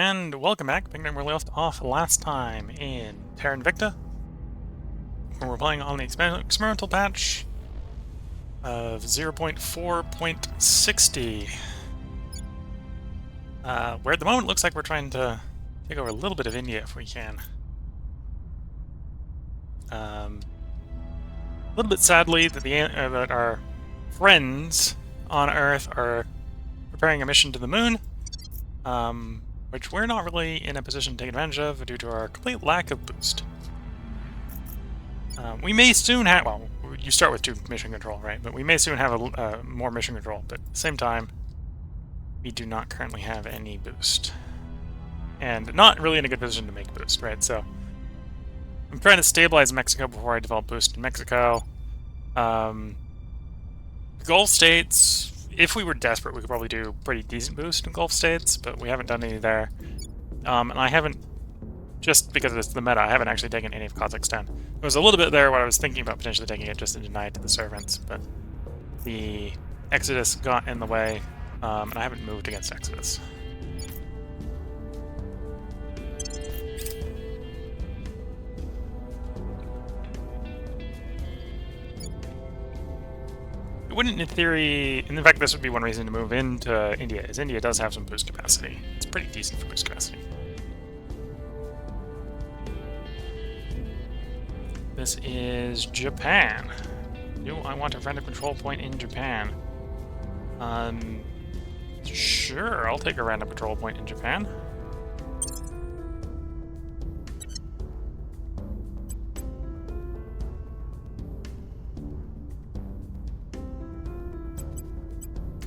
And welcome back. Picking up where we left off last time in Terra Invicta, where we're playing on the experimental patch of 0.4.60. Where at the moment it looks like we're trying to take over a little bit of India if we can. A little bit sadly that our friends on Earth are preparing a mission to the moon, which we're not really in a position to take advantage of due to our complete lack of boost. We may soon have, well, you start with 2 mission control, right? But we may soon have more mission control, but at the same time, we do not currently have any boost. And not really in a good position to make boost, right? So, I'm trying to stabilize Mexico before I develop boost in Mexico. The Gulf states, if we were desperate, we could probably do pretty decent boost in Gulf states, but we haven't done any there. And I haven't, just because it's the meta, I haven't actually taken any of Kazakhstan. There was a little bit there where I was thinking about potentially taking it just to deny it to the servants, but the Exodus got in the way, and I haven't moved against Exodus. It wouldn't, in theory, and in fact this would be one reason to move into India, is India does have some boost capacity. It's pretty decent for boost capacity. This is Japan. Do I want a random control point in Japan? Sure, I'll take a random control point in Japan.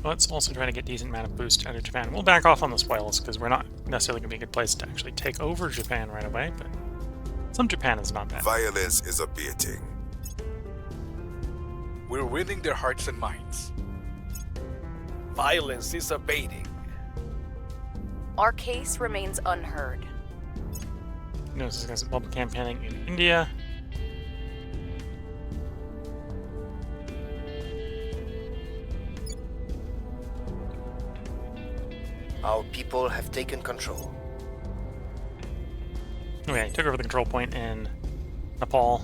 Let's also try to get decent amount of boost out of Japan. We'll back off on the spoils, because we're not necessarily going to be a good place to actually take over Japan right away, but some Japan is not bad. Violence is abating. We're winning their hearts and minds. Violence is abating. Our case remains unheard. Notice against public campaigning in India. Our people have taken control. Okay, took over the control point in Nepal.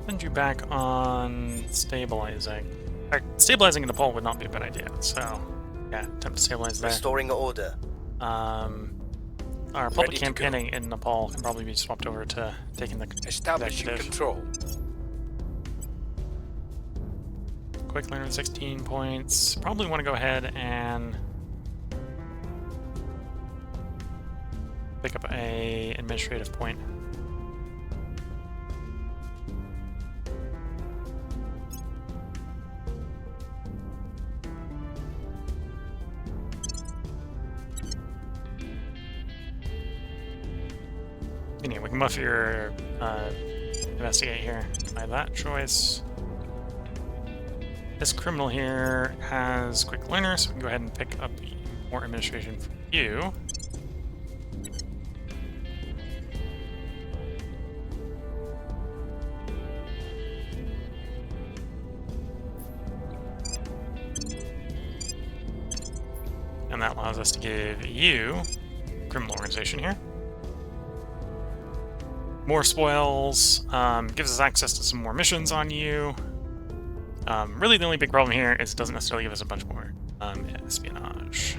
Send you back on stabilizing. In fact, stabilizing in Nepal would not be a bad idea, so yeah, attempt to stabilize there. Restoring order. Our public campaigning in Nepal can probably be swapped over to taking the Establishing executive. control. Quick learner 16 points. Probably want to go ahead and pick up a administrative point. Anyway, we can buff your investigate here by that choice. This criminal here has quick learner, so we can go ahead and pick up more administration for you. And that allows us to give you criminal organization here. More spoils, gives us access to some more missions on you. Really the only big problem here is it doesn't necessarily give us a bunch more espionage.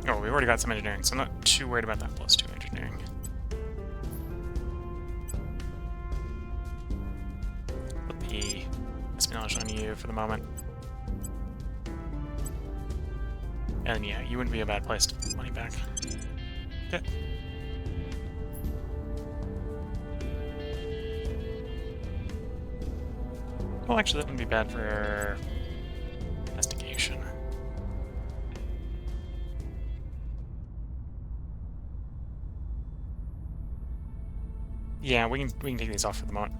Oh, we've already got some engineering, so I'm not too worried about that +2 engineering. Put the espionage on you for the moment. And yeah, you wouldn't be a bad place to put money back. Okay. Well, actually, that wouldn't be bad for investigation. Yeah, we can take these off for the moment.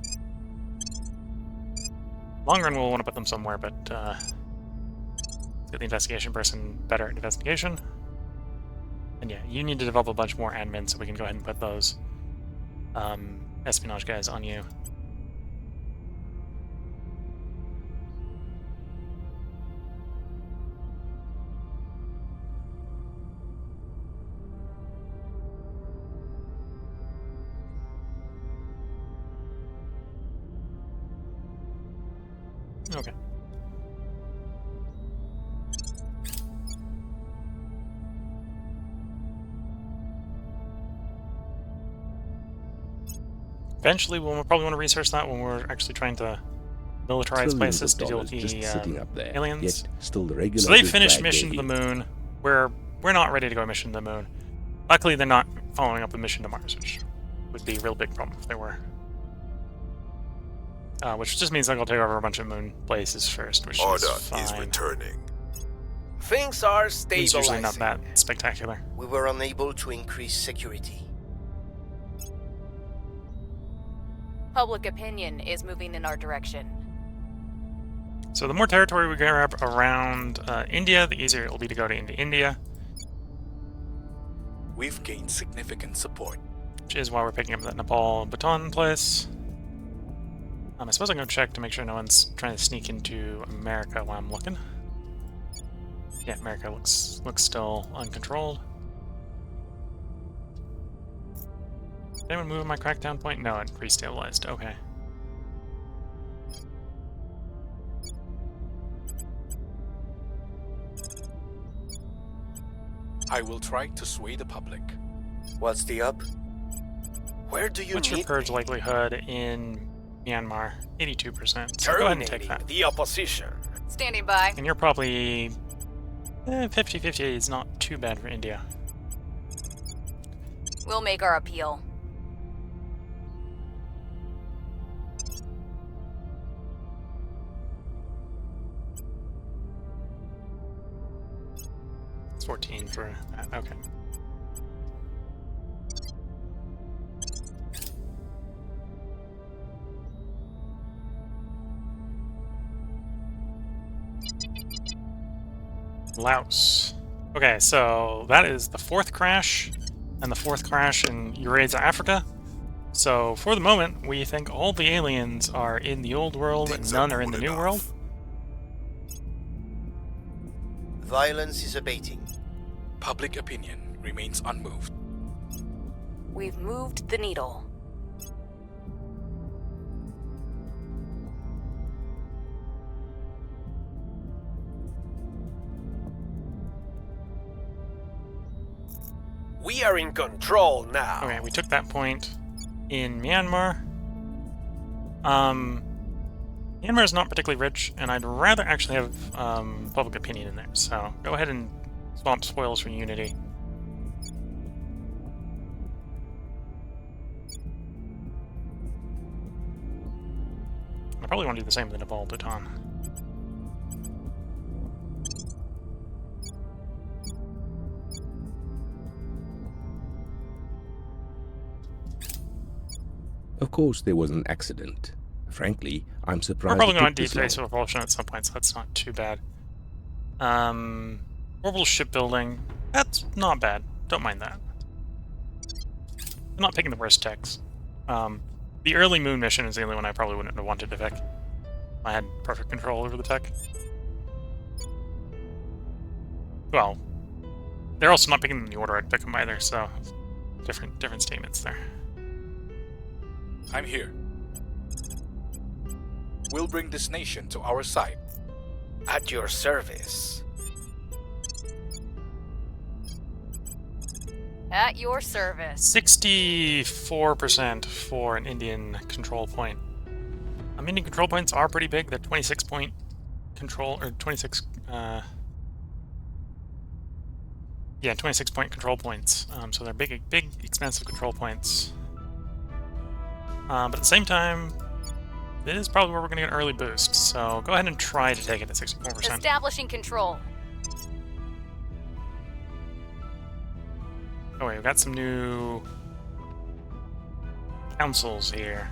Long run, we'll want to put them somewhere, but Let's get the investigation person better at investigation. And yeah, you need to develop a bunch more admins so we can go ahead and put those espionage guys on you. Okay. Eventually, we'll probably want to research that when we're actually trying to militarize Trillions places of to deal with dollars the just sitting up there, aliens. yet still the regular So they goods finished drag mission to their the heels. moon. We're not ready to go mission to the moon. Luckily, they're not following up the mission to Mars, which would be a real big problem if they were. Which just means they'll take over a bunch of moon places first, which Order is fine. is returning. Things are It's usually not stabilizing. that spectacular. We were unable to increase security. Public opinion is moving in our direction. So the more territory we grab around India, the easier it will be to go to India, We've gained significant support. which is why we're picking up that Nepal Bhutan place. I suppose I can go check to make sure no one's trying to sneak into America while I'm looking. Yeah, America looks still uncontrolled. Did anyone move my crackdown point? No, it restabilized. Okay. I will try to sway the public. What's the up? Where do you What's your need purge me? likelihood in Myanmar? 82%. So go ahead and take that. the opposition. Standing by. And you're probably 50-50 is not too bad for India. We'll make our appeal. It's 14 for that. Okay. Laos. Okay, so that is the fourth crash, and the fourth crash in Eurasia, Africa. So for the moment, we think all the aliens are in the old world and Things none are are in the good new enough. world. Violence is abating. Public opinion remains unmoved. We've moved the needle. We are in control now. Okay, we took that point in Myanmar. Myanmar is not particularly rich, and I'd rather actually have public opinion in there. So go ahead and swamp spoils for Unity. I probably want to do the same with the Nepal Bhutan. Of course, there was an accident. Frankly, I'm We're surprised probably it going took to deep this long. space propulsion at some point, so that's not too bad. Orbital shipbuilding, that's not bad. Don't mind that. I'm not picking the worst techs. The early moon mission is the only one I probably wouldn't have wanted to pick. I had perfect control over the tech. Well, they're also not picking them in the order I'd pick them either, so different statements there. I'm here. We'll bring this nation to our side. At your service. At your service. 64% for an Indian control point. Indian control points are pretty big. They're 26 point control, or 26, yeah, 26 point control points. So they're big, expensive control points. But at the same time, this is probably where we're going to get an early boost. So go ahead and try to take it at 64%. Establishing control. Oh wait, we've got some new councils here.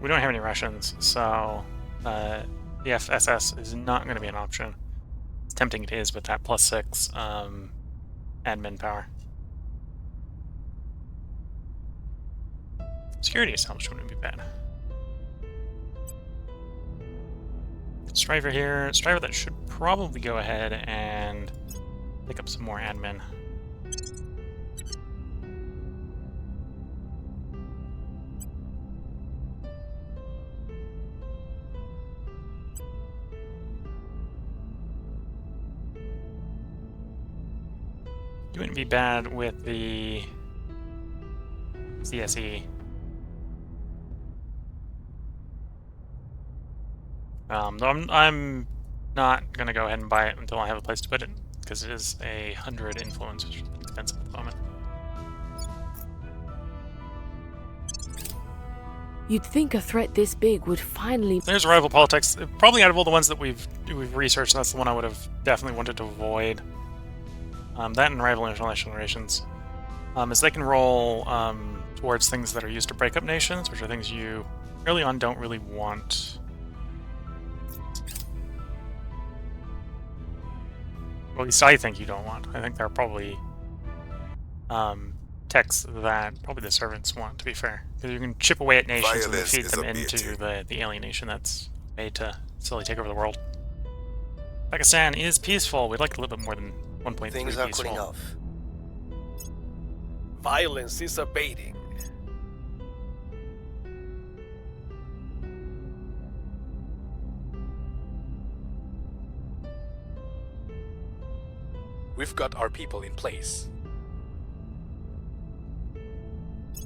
we don't have any Russians, so the FSS is not going to be an option. It's tempting it is with that +6 admin power. Security establishment would be bad. Striver here. Striver that should probably go ahead and pick up some more admin. You wouldn't be bad with the CSE. Though I'm not gonna go ahead and buy it until I have a place to put it, because it is 100 influence, which is expensive at the moment. You'd think a threat this big would finally... There's rival politics. Probably out of all the ones that we've researched, that's the one I would have definitely wanted to avoid. That and rival international relations. As they can roll towards things that are used to break up nations, which are things you early on don't really want. Well, at least I think you don't want. I think there are probably texts that probably the servants want, to be fair. Because you can chip away at nations and feed them into the alien nation that's made to slowly take over the world. Pakistan is peaceful. We'd like a little bit more than 1.3 Things are peaceful. cooling off. Violence is abating. We've got our people in place.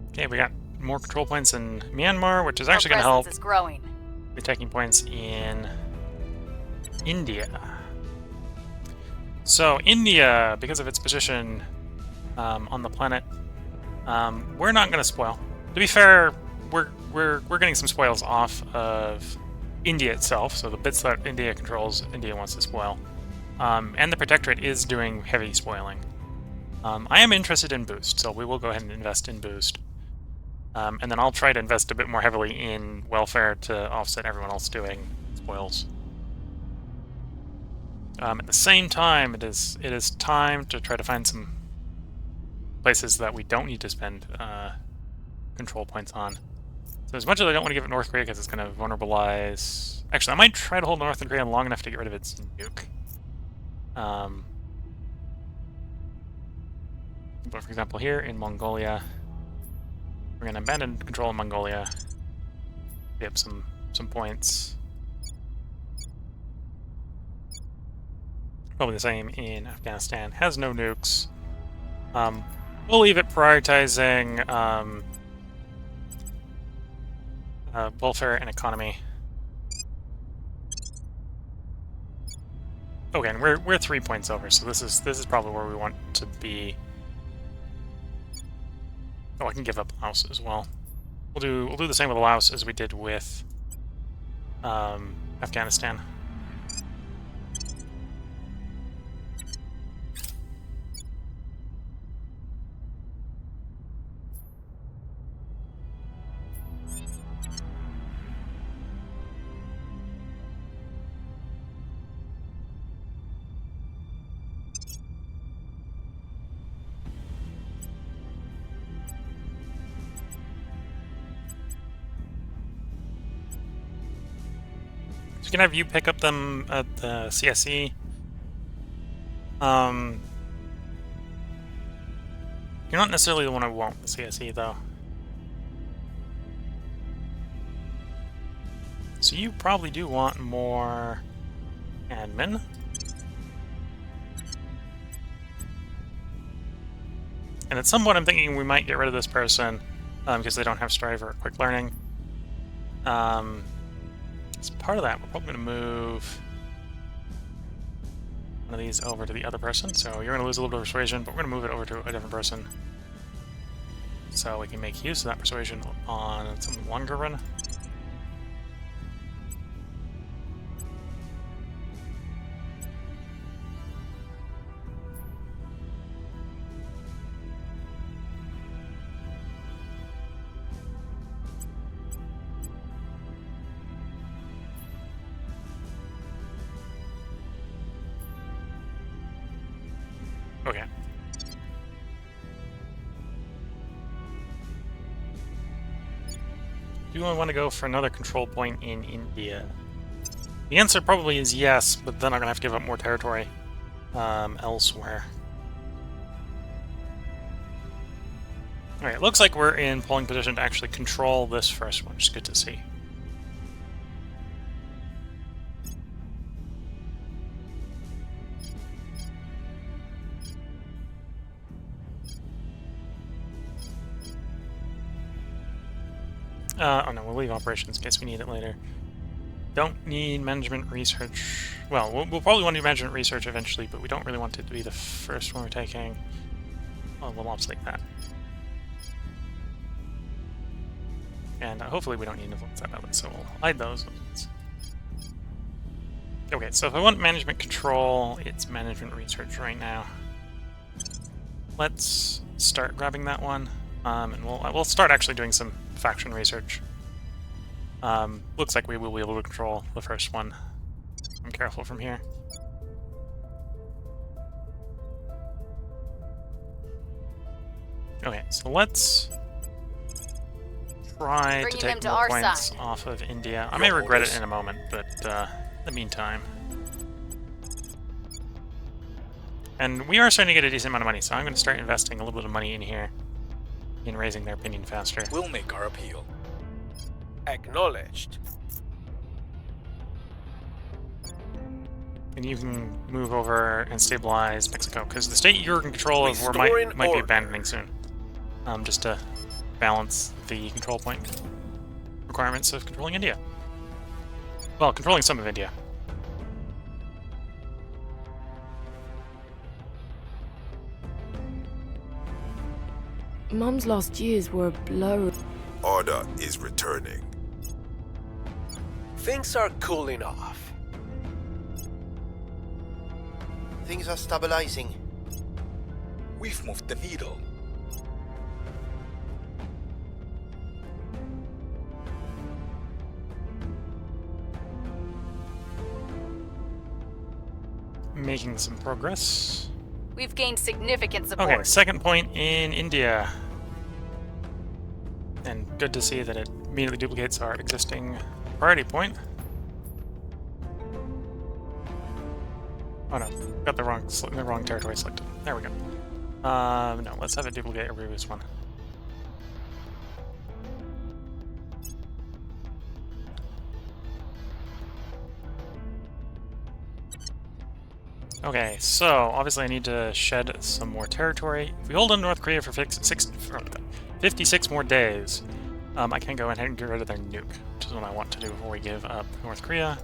Okay, we got more control points in Myanmar, which is Our actually going to help presence is growing. the taking points in India. So India, because of its position on the planet, we're not going to spoil. To be fair, we're getting some spoils off of India itself. So the bits that India controls, India wants to spoil, and the Protectorate is doing heavy spoiling. I am interested in Boost, so we will go ahead and invest in Boost. And then I'll try to invest a bit more heavily in welfare to offset everyone else doing spoils. At the same time, it is time to try to find some places that we don't need to spend control points on. So as much as I don't want to give it North Korea because it's going to vulnerabilize... Actually, I might try to hold North Korea long enough to get rid of its nuke. But for example, here in Mongolia, we're going to abandon control of Mongolia. Get up some points. Probably the same in Afghanistan. Has no nukes. We'll leave it prioritizing welfare and economy. Okay, and we're 3 points over, so this is probably where we want to be. Oh, I can give up Laos as well. We'll do the same with Laos as we did with Afghanistan. So you can have you pick up them at the CSE. You're not necessarily the one I want the CSE though. So you probably do want more admin. And at some point I'm thinking we might get rid of this person because they don't have Strive or Quick Learning. As part of that, we're probably going to move one of these over to the other person. So you're going to lose a little bit of persuasion, but we're going to move it over to a different person. So we can make use of that persuasion on some longer run. Okay. Do I want to go for another control point in India? The answer probably is yes, but then I'm going to have to give up more territory elsewhere. Alright, it looks like we're in polling position to actually control this first one, which is good to see. Oh no, we'll leave operations in case we need it later. Don't need management research. Well, we'll probably want to do management research eventually, but we don't really want it to be the first one we're taking. Well, we'll obsolete that. And hopefully we don't need influence that outlet, so we'll hide those. Okay, so if I want management control, it's management research right now. Let's start grabbing that one, and we'll start actually doing some faction research. Looks like we will be able to control the first one. I'm careful from here. Okay, so let's try to take more points off of India. I may regret it in a moment, but in the meantime. And we are starting to get a decent amount of money, so I'm going to start investing a little bit of money in here in raising their opinion faster. We'll make our appeal. Acknowledged. And you can move over and stabilize Mexico, because the state you're in control of might be abandoning soon. Just to balance the control point requirements of controlling India. Well, controlling some of India. Mum's last years were a blur. Order is returning. Things are cooling off. Things are stabilizing. We've moved the needle. Making some progress. We've gained significant support. Okay, second point in India. And good to see that it immediately duplicates our existing priority point. Oh no, got the wrong territory selected. There we go. No, let's have it duplicate a previous one. Okay, so obviously I need to shed some more territory. If we hold on North Korea for 56 more days, I can go ahead and get rid of their nuke, which is what I want to do before we give up North Korea.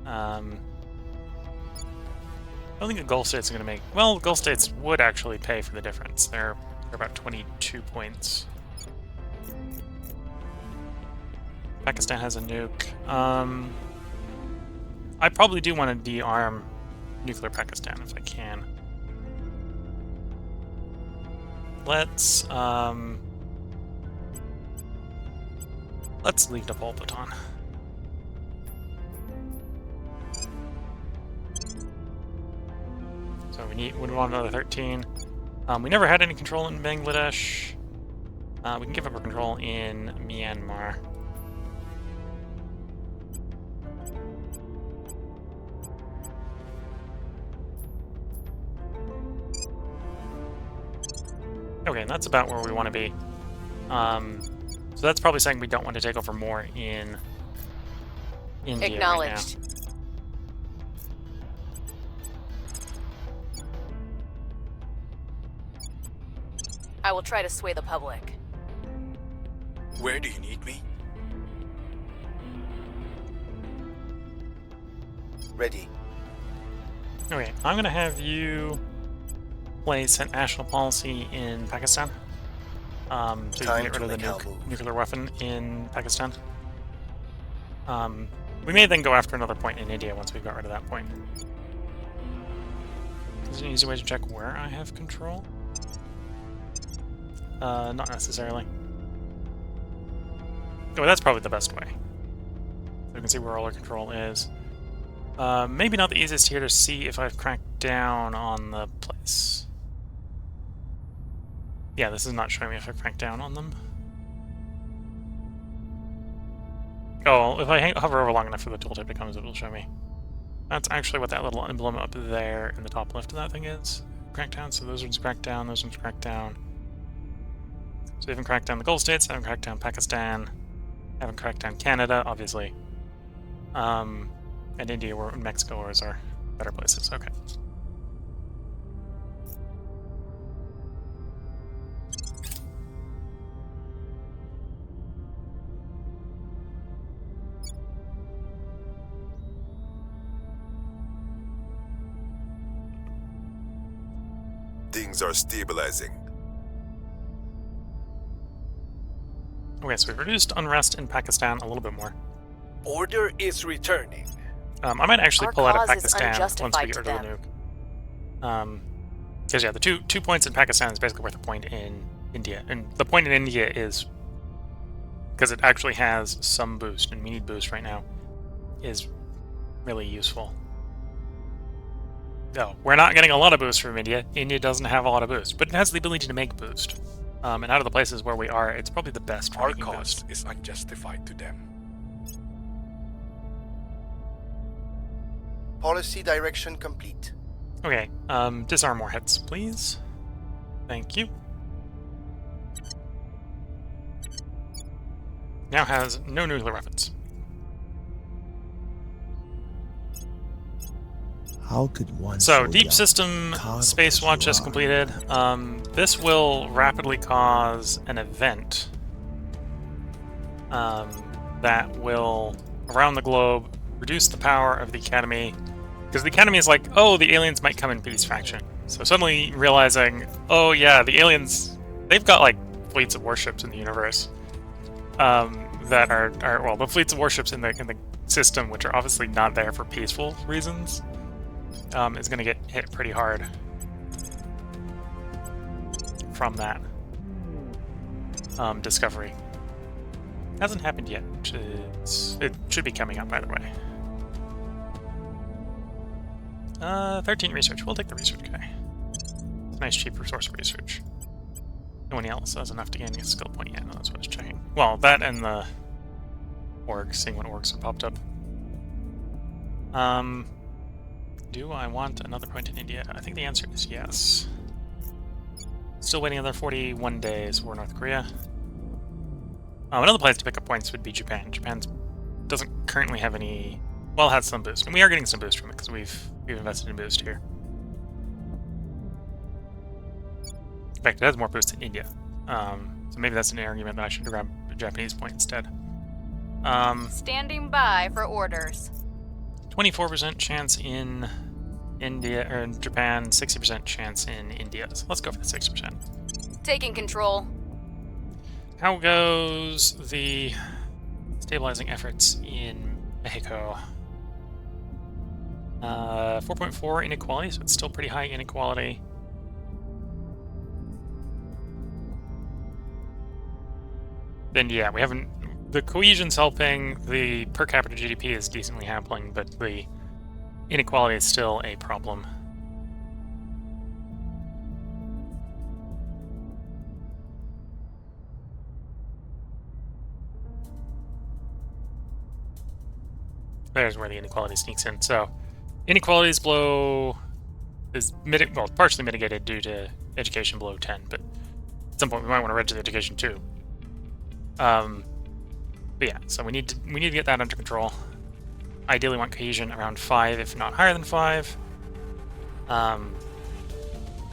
I don't think the Gulf States are going to make... Well, Gulf States would actually pay for the difference. They're about 22 points. Pakistan has a nuke. I probably do want to de-arm nuclear Pakistan if I can. Let's leave Nepal Bhutan. So we want another 13. We never had any control in Bangladesh. We can give up our control in Myanmar. Okay, and that's about where we want to be. So that's probably saying we don't want to take over more in India. Acknowledged. Right now. I will try to sway the public. Where do you need me? Ready. Okay, I'm gonna have you place a national policy in Pakistan. So you can get rid of the nuclear weapon in Pakistan. We may then go after another point in India once we've got rid of that point. Is there an easy way to check where I have control? Not necessarily. Oh, that's probably the best way. So we can see where all our control is. Maybe not the easiest here to see if I've cracked down on the place. Yeah, this is not showing me if I crank down on them. Oh, if I hover over long enough for the tooltip to come, it will show me. That's actually what that little emblem up there in the top left of that thing is. Crank down, so those ones crack down, those ones crack down. So we haven't cracked down the Gulf states, haven't cracked down Pakistan, haven't cracked down Canada, obviously. And India and Mexico are our better places. Okay. Things are stabilizing. Okay, so we've reduced unrest in Pakistan a little bit more. Order is returning. I might actually Our pull out of cause is Pakistan once we unjustified get to rid of the nuke. Because yeah, the two points in Pakistan is basically worth a point in India, and the point in India is because it actually has some boost, and we need boost right now, is really useful. No, we're not getting a lot of boost from India. India doesn't have a lot of boost, but it has the ability to make boost. And out of the places where we are, it's probably the best for Our making cause boost. is unjustified to them. Policy direction complete. Okay, disarm more hits, please. Thank you. Now has no nuclear weapons. How could one So, so Deep young System coddle Space as Watch you is are? completed. This will rapidly cause an event that will, around the globe, reduce the power of the Academy. Because the Academy is like, oh, the aliens might come in peace faction. So suddenly realizing, oh yeah, the aliens, they've got like fleets of warships in the universe that are well, the fleets of warships in the system, which are obviously not there for peaceful reasons, is going to get hit pretty hard from that discovery. Hasn't happened yet, which is, it should be coming up, by the way. 13 research. We'll take the research guy. It's a nice, cheap resource for research. No one else has enough to gain a skill point yet. No, that's what I was checking. Well, that and the orgs, seeing what orgs have popped up. Do I want another point in India? I think the answer is yes. Still waiting another 41 days for North Korea. Another place to pick up points would be Japan. Japan doesn't currently have any... Well, it has some boost, and we are getting some boost from it because we've invested in boost here. In fact, it has more boost than India. So maybe that's an argument that I should grab a Japanese point instead. Standing by for orders. 24% chance in India, or in Japan, 60% chance in India. So let's go for the 60%. Taking control. How goes the stabilizing efforts in Mexico? 4.4 inequality, so it's still pretty high inequality. Then yeah, we haven't... The cohesion's helping, the per capita GDP is decently happening, but the inequality is still a problem. There's where the inequality sneaks in. So, inequality is below... is partially mitigated due to education below 10, but at some point we might want to register education too. But yeah, so we need to get that under control. Ideally want cohesion around 5, if not higher than 5. And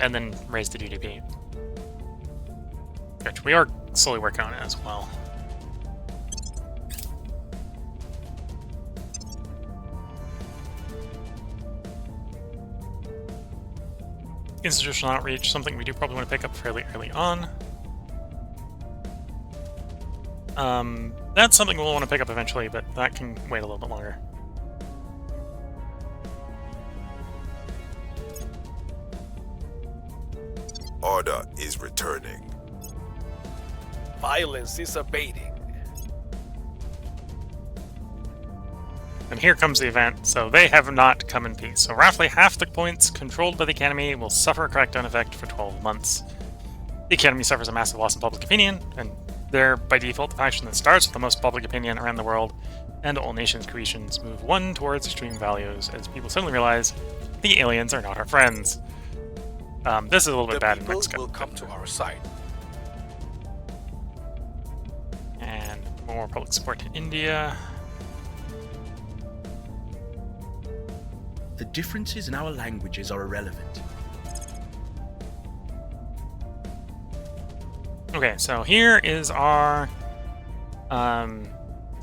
then raise the GDP. Which we are slowly working on it as well. Institutional outreach, something we do probably want to pick up fairly early on. That's something we'll want to pick up eventually, but that can wait a little bit longer. Order is returning. Violence is abating. And here comes the event, so they have not come in peace. So roughly half the points controlled by the Academy will suffer a crackdown effect for 12 months. The Academy suffers a massive loss in public opinion, and they're, by default, the faction that starts with the most public opinion around the world, and all nations' creations move one towards extreme values as people suddenly realize the aliens are not our friends. This is a little bit bad in The Mexico. people will come to our side. And more public support in India. The differences in our languages are irrelevant. Okay, so here is our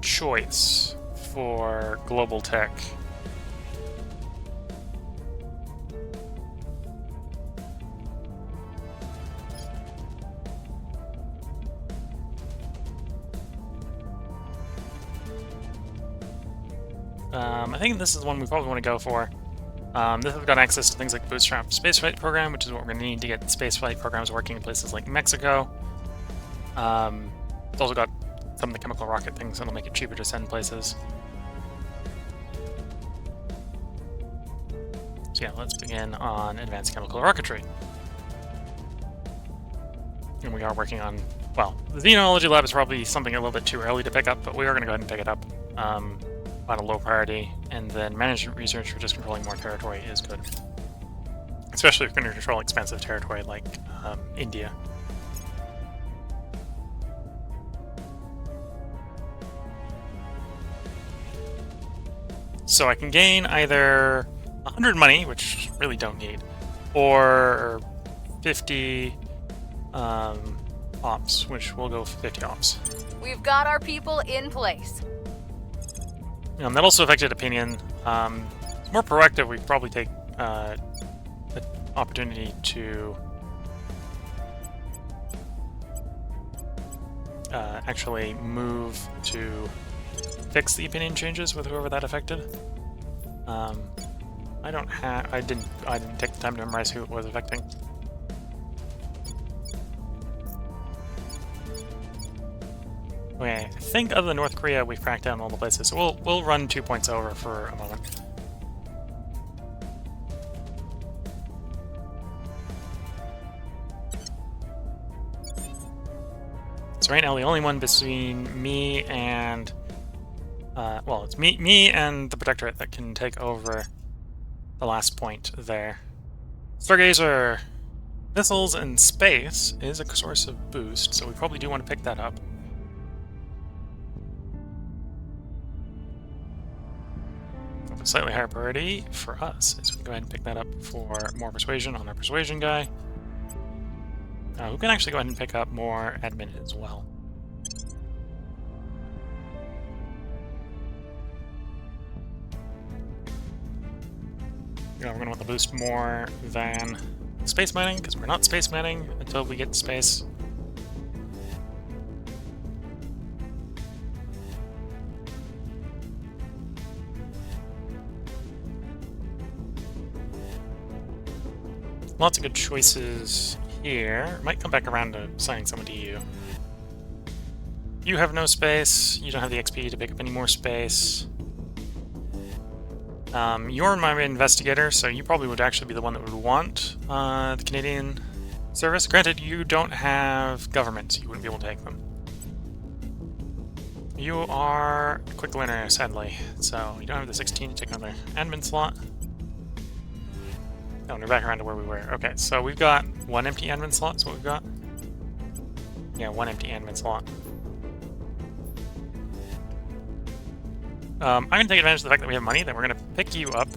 choice for global tech. I think this is the one we probably want to go for. This has got access to things like Bootstrap Spaceflight Program, which is what we're going to need to get spaceflight programs working in places like Mexico. It's also got some of the chemical rocket things that'll make it cheaper to send places. So yeah, let's begin on advanced chemical rocketry. And we are working on, well, the Xenology Lab is probably something a little bit too early to pick up, but we are going to go ahead and pick it up on a low priority. And then management research for just controlling more territory is good. Especially if you're going to control expansive territory like India. So I can gain either 100 money, which really don't need, or 50 ops, which we'll go for 50 ops. We've got our people in place. That also affected opinion. More proactive, we probably take the opportunity to actually move to fix the opinion changes with whoever that affected. I didn't take the time to memorize who it was affecting. Okay, I think other than North Korea, we've cracked down all the places, so we'll run 2 points over for a moment. So right now, the only one between me and well, it's me and the Protectorate that can take over the last point there. Stargazer! Missiles in space is a source of boost, so we probably do want to pick that up. A slightly higher priority for us is we go ahead and pick that up for more persuasion on our persuasion guy. Who can actually go ahead and pick up more admin as well. We're going to want to boost more than space mining, because we're not space mining until we get to space. Lots of good choices here. Might come back around to assigning someone to you. You have no space. You don't have the XP to pick up any more space. You're my investigator, so you probably would actually be the one that would want the Canadian service. Granted, you don't have government, so you wouldn't be able to take them. You are a quick learner, sadly, so you don't have the 16 to take another admin slot. Oh, and we're back around to where we were. Okay, so we've got one empty admin slot, is what we've got. Yeah, one empty admin slot. I'm going to take advantage of the fact that we have money, that we're going to pick you up,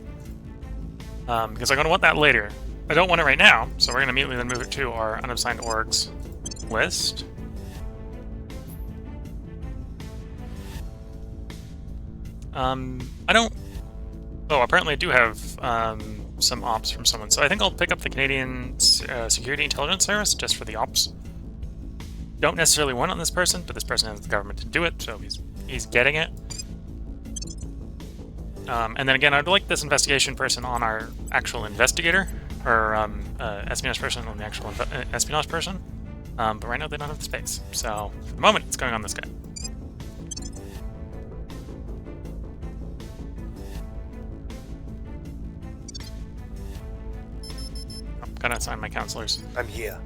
because I'm going to want that later. I don't want it right now, so we're going to immediately then move it to our unassigned orgs list. I don't... Oh, apparently I do have some ops from someone, so I think I'll pick up the Canadian Security Intelligence Service just for the ops. Don't necessarily want it on this person, but this person has the government to do it, so he's getting it. And then again, I'd like this investigation person on our actual investigator, or espionage person on the actual espionage person. But right now they don't have the space, so for the moment it's going on this guy. gotta assign my counselors. I'm here.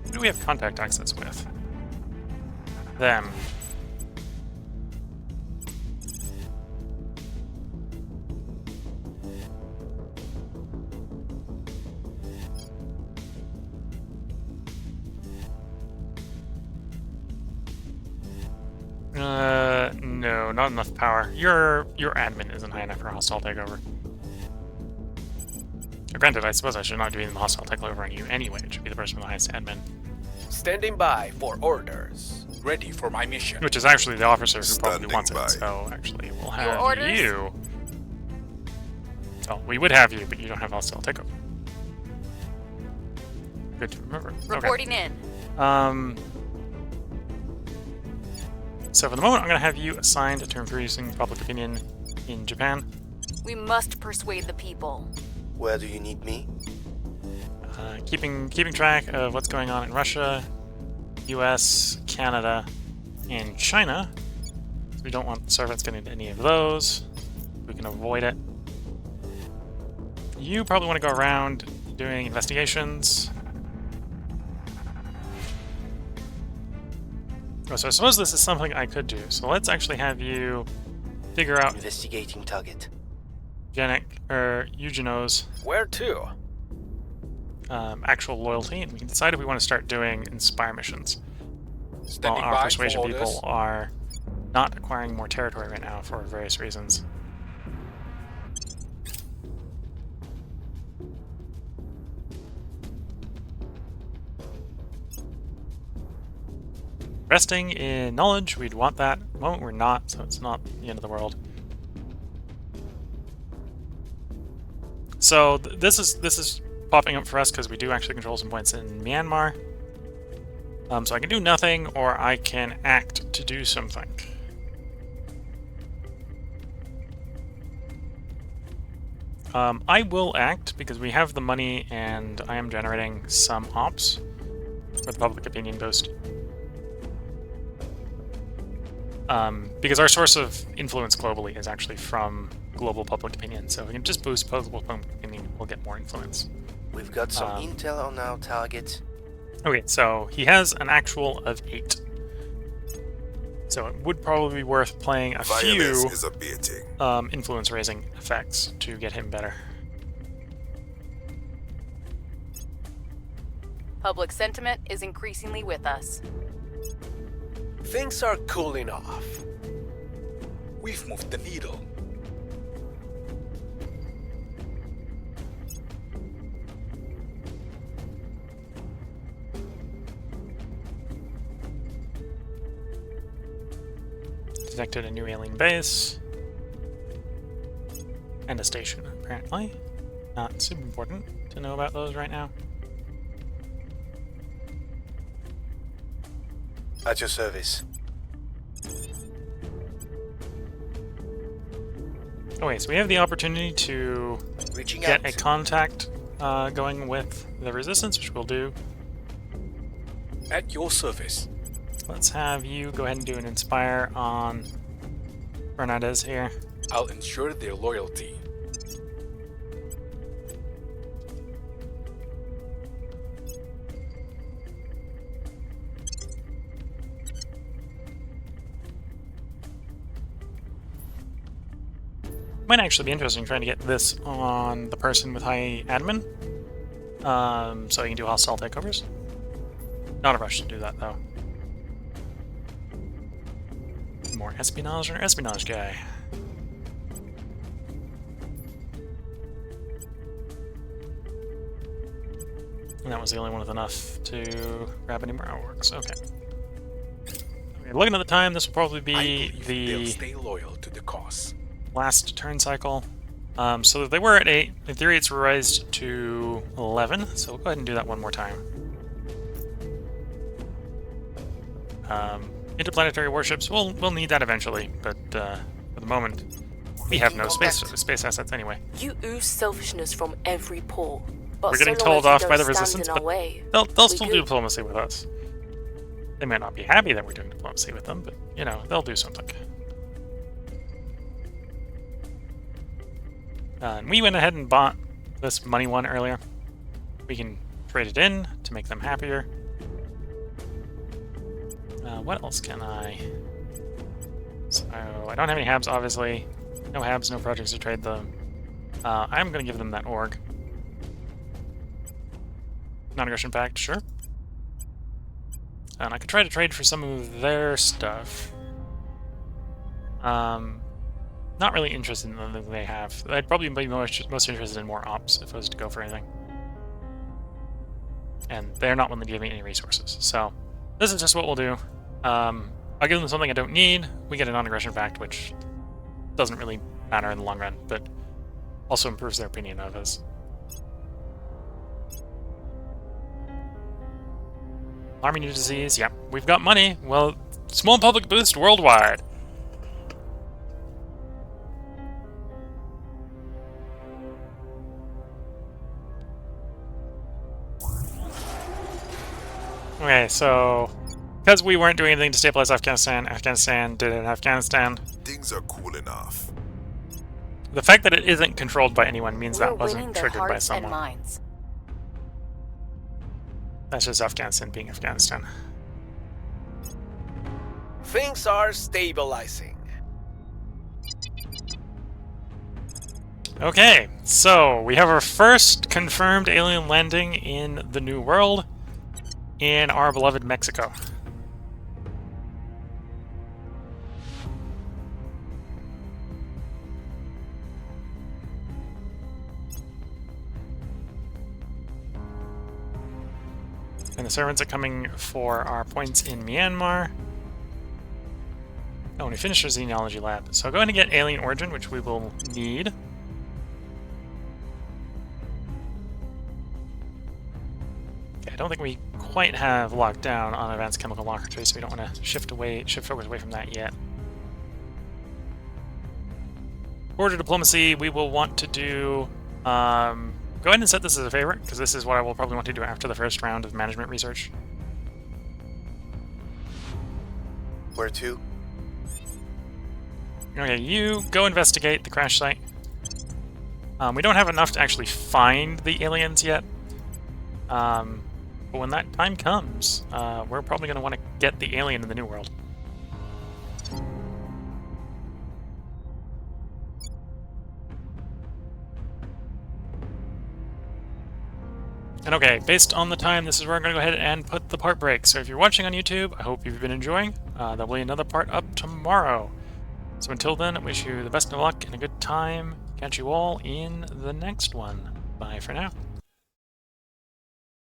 Who do we have contact access with? Them. No, not enough power. Your admin isn't high enough for a hostile takeover. Granted, I suppose I should not be doing the hostile takeover on you anyway. It should be the person with the highest admin. Standing by for orders. Ready for my mission. Which is actually the officer who probably Standing wants by. it. So actually, we'll Your have orders? you. So we would have you, but you don't have hostile takeover. Good to remember. Reporting in. Okay. So for the moment, I'm going to have you assigned to increasing public opinion in Japan. We must persuade the people. Where do you need me? Keeping track of what's going on in Russia, US, Canada, and China. So we don't want servants getting into any of those. We can avoid it. You probably want to go around doing investigations. Oh, so I suppose this is something I could do. So let's actually have you figure out Investigating target. Eugenos' Where to? actual loyalty, and we can decide if we want to start doing inspire missions. While Standing our by persuasion for people orders. are not acquiring more territory right now for various reasons. Resting in knowledge, we'd want that. At the moment we're not, so it's not the end of the world. So this is popping up for us because we do actually control some points in Myanmar. So I can do nothing, or I can act to do something. I will act because we have the money and I am generating some ops for the public opinion boost. Because our source of influence globally is actually from global public opinion, so if we can just boost global public opinion, we'll get more influence. We've got some intel on our target. Okay, so he has an actual of 8. So it would probably be worth playing a Violence few is abating. influence-raising effects to get him better. Public sentiment is increasingly with us. Things are cooling off. We've moved the needle. Detected a new alien base. And a station, apparently. Not super important to know about those right now. At your service. Okay, so we have the opportunity to Reaching get a out. contact going with the Resistance, which we'll do. At your service. Let's have you go ahead and do an Inspire on Fernandez here. I'll ensure their loyalty. Might actually be interesting trying to get this on the person with high admin. So you can do hostile takeovers. Not a rush to do that, though. More espionage or espionage guy. And that was the only one with enough to grab any more artworks. Okay. Okay, looking at the time, this will probably I be believe they'll the stay loyal to the cause. last turn cycle. So they were at 8. In theory, it's raised to 11. So we'll go ahead and do that one more time. Interplanetary warships, we'll need that eventually, but for the moment, we have no space assets anyway. You ooze selfishness from every pore. But We're getting so long told as you off by don't the stand Resistance, in our but way, they'll we still do good. diplomacy with us. They might not be happy that we're doing diplomacy with them, but, you know, they'll do something. And we went ahead and bought this money one earlier. We can trade it in to make them happier. What else can I... So, I don't have any Habs, obviously. No Habs, no projects to trade them. I'm going to give them that org. Non-aggression pact, sure. And I could try to trade for some of their stuff. Not really interested in the thing they have. I'd probably be most interested in more ops if I was to go for anything. And they're not willing to give me any resources. So, this is just what we'll do. I'll give them something I don't need. We get a non-aggression pact, which doesn't really matter in the long run, but also improves their opinion of us. Army new disease, yep. We've got money. Well, small public boost worldwide. Okay, so because we weren't doing anything to stabilize Afghanistan, Afghanistan did it in Afghanistan. Things are cooling off. The fact that it isn't controlled by anyone means We're that winning wasn't their triggered by hearts and someone. minds. That's just Afghanistan being Afghanistan. Things are stabilizing. Okay, so we have our first confirmed alien landing in the New World in our beloved Mexico. And the servants are coming for our points in Myanmar. Oh, and we finished our xenology lab. So go ahead and get alien origin, which we will need. Okay, I don't think we quite have locked down on advanced chemical lockery, so we don't want to shift focus away from that yet. Border diplomacy, we will want to do... go ahead and set this as a favorite, because this is what I will probably want to do after the first round of management research. Where to? Okay, you go investigate the crash site. We don't have enough to actually find the aliens yet. But when that time comes, we're probably going to want to get the alien in the New World. And okay, based on the time, this is where I'm going to go ahead and put the part break. So if you're watching on YouTube, I hope you've been enjoying. There'll be another part up tomorrow. So until then, I wish you the best of luck and a good time. Catch you all in the next one. Bye for now.